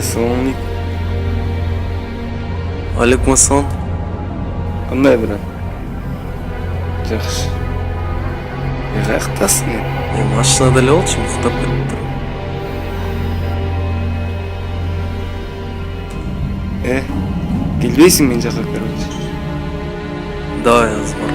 Assalamualaikum. Aleykümselam. Qanday bilan? Yaxshi. Qayerdasan? Mashinada эле болчу, уктап кетиптир. Келбейсиң мен жака короче. Давай азыр бар.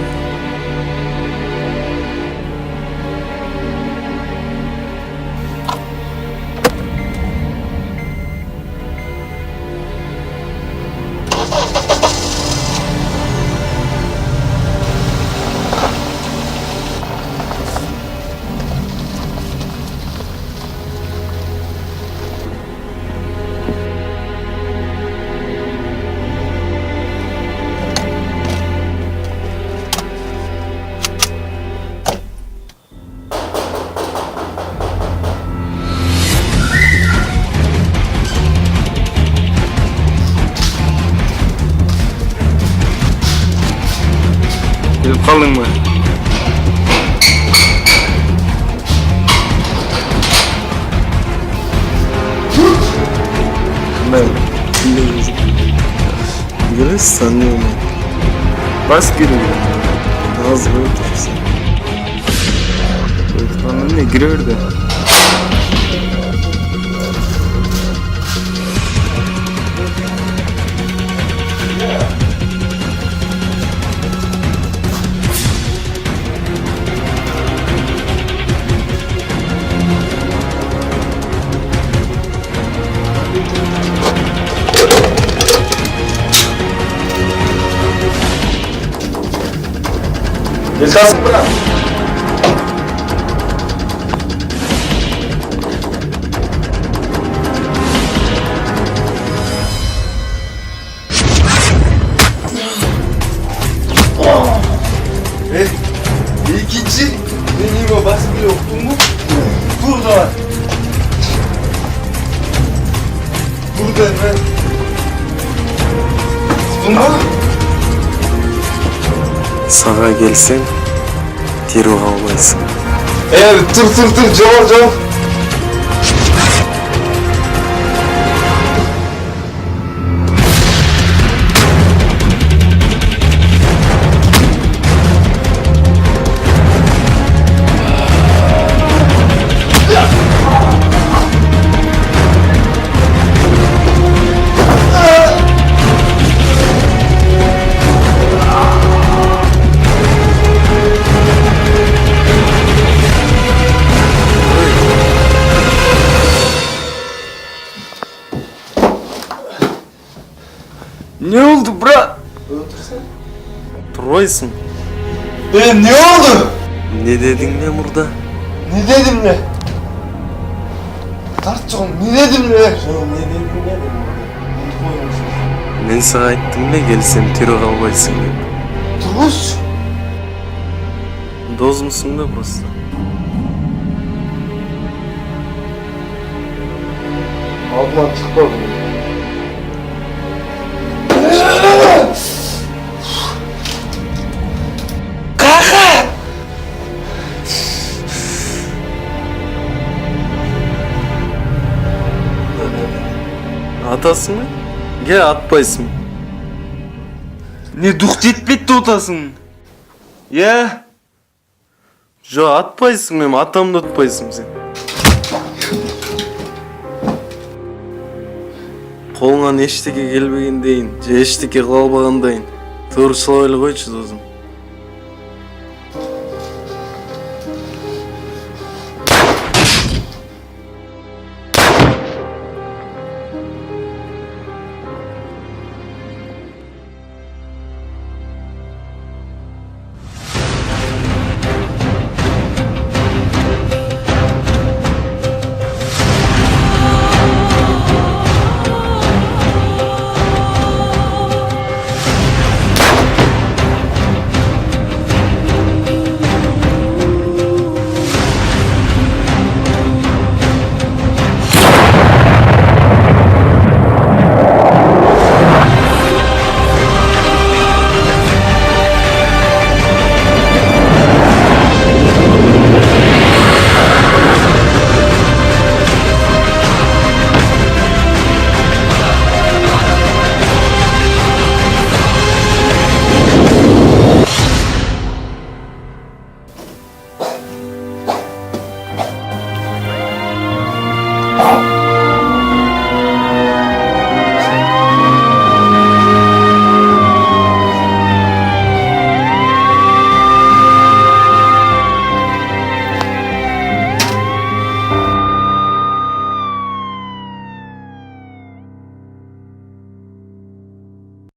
Gelip kaldın mı? Ben Gülüş sanıyorum. Bas giriyor. Az böyle oturursun. Öğretmenin ne giriyor da. Esasın bırak. İkinci deneyime bas bile oktun mu? Burada var. Burada hemen. Bunda. Sana gelsem tiro almayısın. Tır cevap. Ne oldu bra? Turbaysın. Ne oldu? Ne dedin ne burada? Ne dedim ne? Tart çoğum, ne dedim ne? Men sana ayttım ne gelsem tiro almayısın dep. Turmuş. Doz musun da просто? Ablam çıkmadı. Atası mı? Gel atpaysın. Ne duh jetpetти отасың? Ya? Jo atpaysın men atamды utpaysың sen. Колуңан эчтеке келбегендейин же эчтеке кыла албагандайын тууручулап эле койчу досум.